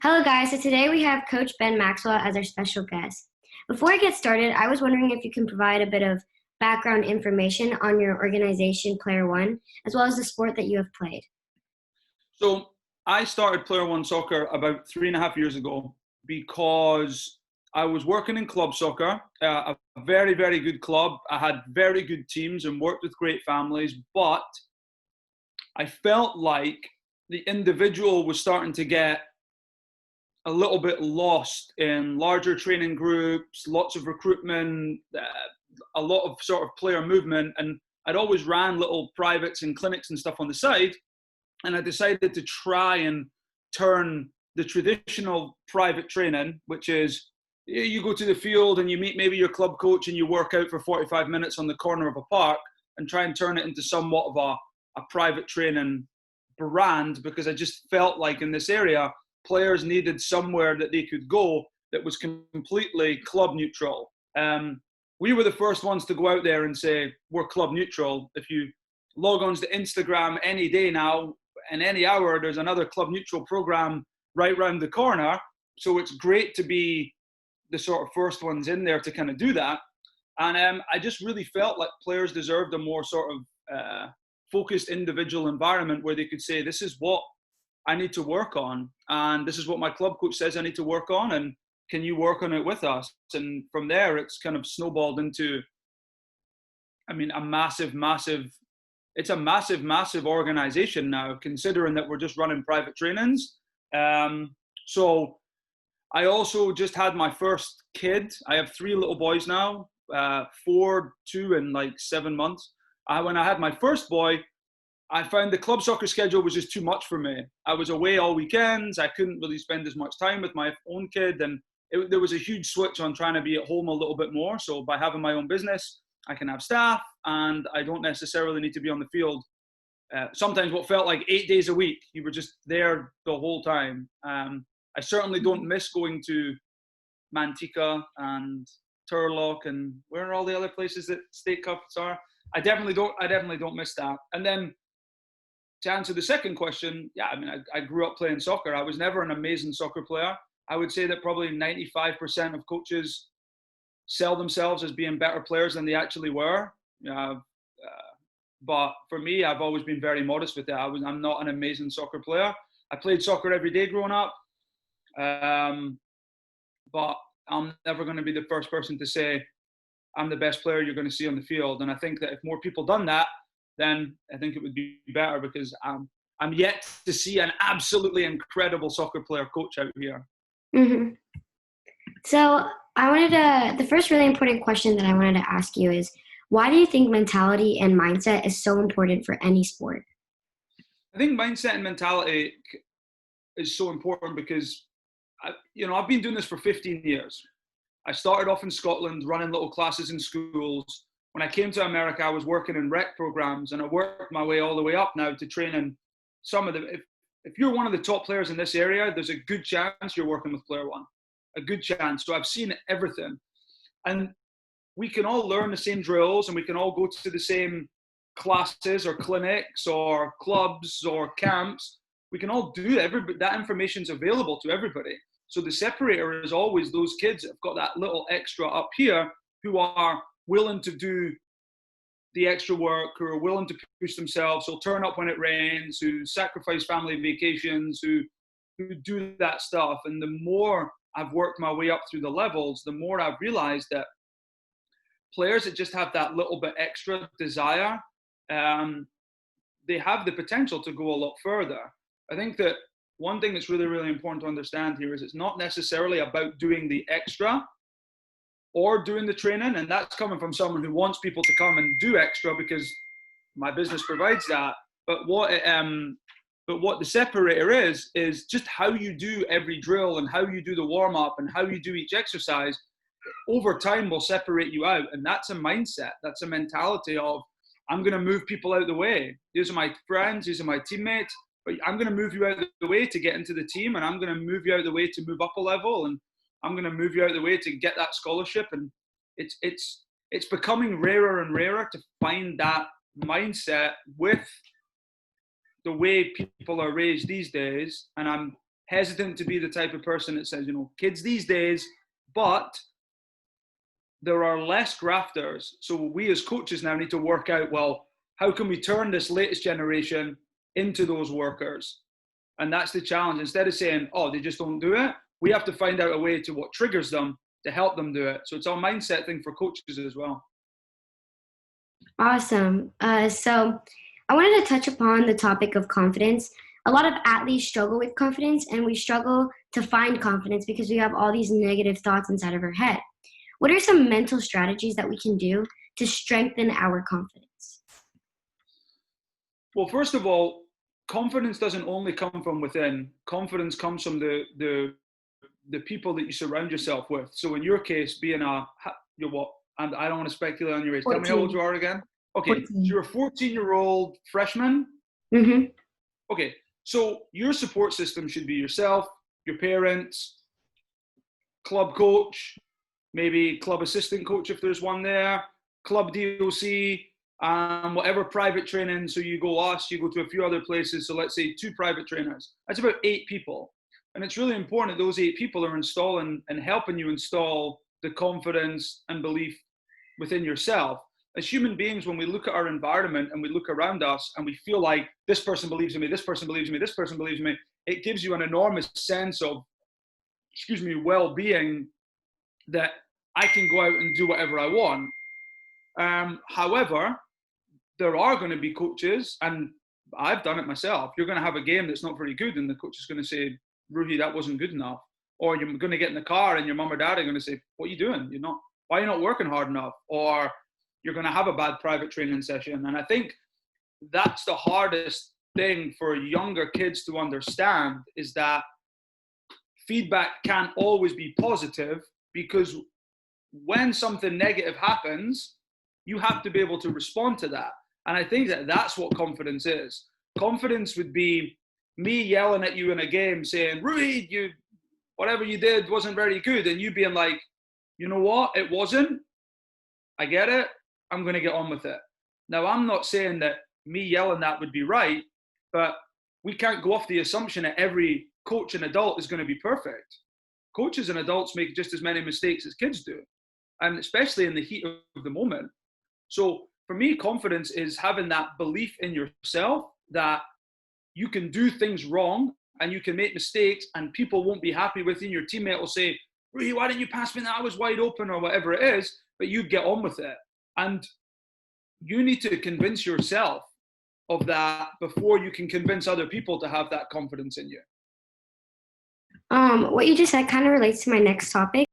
Hello, guys. So today we have Coach Ben Maxwell as our special guest. Before I get started, I was wondering if you can provide a bit of background information on your organization, Player One, as well as the sport that you have played. So I started Player One Soccer about 3.5 years ago because I was working in club soccer, a very, very good club. I had very good teams and worked with great families, but I felt like the individual was starting to get a little bit lost in larger training groups, lots of recruitment, a lot of sort of player movement. And I'd always ran little privates and clinics and stuff on the side. And I decided to try and turn the traditional private training, which is you go to the field and you meet maybe your club coach and you work out for 45 minutes on the corner of a park, and try and turn it into somewhat of a private training brand, because I just felt like in this area, players needed somewhere that they could go that was completely club neutral. We were the first ones to go out there and say, we're club neutral. If you log on to Instagram any day now, and any hour, there's another club neutral program right round the corner. So it's great to be the sort of first ones in there to kind of do that. And I just really felt like players deserved a more sort of focused individual environment where they could say, this is what I need to work on, and this is what my club coach says I need to work on, and can you work on it with us? And from there, it's kind of snowballed into, it's a massive organization now, considering that we're just running private trainings. So I also just had my first kid. I have 3 little boys now, 4, 2, and like 7 months. When I had my first boy, I found the club soccer schedule was just too much for me. I was away all weekends. I couldn't really spend as much time with my own kid. And there was a huge switch on trying to be at home a little bit more. So by having my own business, I can have staff and I don't necessarily need to be on the field. Sometimes what felt like 8 days a week, you were just there the whole time. I certainly don't miss going to Manteca and Turlock and where are all the other places that state cups are. I definitely don't miss that. And then to answer the second question, yeah, I grew up playing soccer. I was never an amazing soccer player. I would say that probably 95% of coaches sell themselves as being better players than they actually were. But for me, I've always been very modest with that. I'm not an amazing soccer player. I played soccer every day growing up, but I'm never going to be the first person to say I'm the best player you're going to see on the field. And I think that if more people done that, then I think it would be better, because I'm yet to see an absolutely incredible soccer player coach out here. Mm-hmm. So the first really important question that I wanted to ask you is, why do you think mentality and mindset is so important for any sport? I think mindset and mentality is so important because, I've been doing this for 15 years. I started off in Scotland running little classes in schools. When I came to America, I was working in rec programs, and I worked my way all the way up now to training some of them. If you're one of the top players in this area, there's a good chance you're working with Player One, a good chance. So I've seen everything. And we can all learn the same drills, and we can all go to the same classes or clinics or clubs or camps. We can all do that. That information's available to everybody. So the separator is always those kids that have got that little extra up here, who are willing to do the extra work, who are willing to push themselves, who'll turn up when it rains, who sacrifice family vacations, who do that stuff. And the more I've worked my way up through the levels, the more I've realized that players that just have that little bit extra desire, they have the potential to go a lot further. I think that one thing that's really, really important to understand here is it's not necessarily about doing the extra or doing the training. And that's coming from someone who wants people to come and do extra because my business provides that. But what the separator is just how you do every drill and how you do the warm up and how you do each exercise over time will separate you out. And that's a mindset. That's a mentality of, I'm going to move people out of the way. These are my friends. These are my teammates. But I'm going to move you out of the way to get into the team, and I'm going to move you out of the way to move up a level, and I'm going to move you out of the way to get that scholarship. And it's becoming rarer and rarer to find that mindset with the way people are raised these days. And hesitant to be the type of person that says, kids these days, but there are less grafters. So we as coaches now need to work out, well, how can we turn this latest generation into those workers? And that's the challenge. Instead of saying, oh, they just don't do it, we have to find out a way to what triggers them to help them do it. So it's a mindset thing for coaches as well. Awesome. So I wanted to touch upon the topic of confidence. A lot of athletes struggle with confidence, and we struggle to find confidence because we have all these negative thoughts inside of our head. What are some mental strategies that we can do to strengthen our confidence? Well, first of all, confidence doesn't only come from within. Confidence comes from the people that you surround yourself with. So in your case, being you're what? And I don't want to speculate on your age. 14. Tell me how old you are again. Okay, 14. so you're a 14-year-old freshman. Mm-hmm. Okay, so your support system should be yourself, your parents, club coach, maybe club assistant coach if there's one there, club DOC, whatever private training. So you go us, you go to a few other places. So let's say 2 private trainers. That's about 8 people. And it's really important that those 8 people are installing and helping you install the confidence and belief within yourself. As human beings, when we look at our environment and we look around us and we feel like this person believes in me, this person believes in me, this person believes in me, it gives you an enormous sense of, well-being, that I can go out and do whatever I want. However, there are going to be coaches, and I've done it myself. You're going to have a game that's not very good, and the coach is going to say, Ruhi, that wasn't good enough. Or you're going to get in the car and your mum or dad are going to say, what are you doing? Why are you not working hard enough? Or you're going to have a bad private training session. And I think that's the hardest thing for younger kids to understand, is that feedback can't always be positive, because when something negative happens, you have to be able to respond to that. And I think that that's what confidence is. Confidence would be me yelling at you in a game saying, Ruhi, whatever you did wasn't very good. And you being like, you know what? It wasn't. I get it. I'm going to get on with it. Now, I'm not saying that me yelling that would be right, but we can't go off the assumption that every coach and adult is going to be perfect. Coaches and adults make just as many mistakes as kids do, and especially in the heat of the moment. So for me, confidence is having that belief in yourself that you can do things wrong and you can make mistakes and people won't be happy with you. Your teammate will say, Ruhi, why didn't you pass me that? I was wide open, or whatever it is, but you get on with it. And you need to convince yourself of that before you can convince other people to have that confidence in you. What you just said kind of relates to my next topic.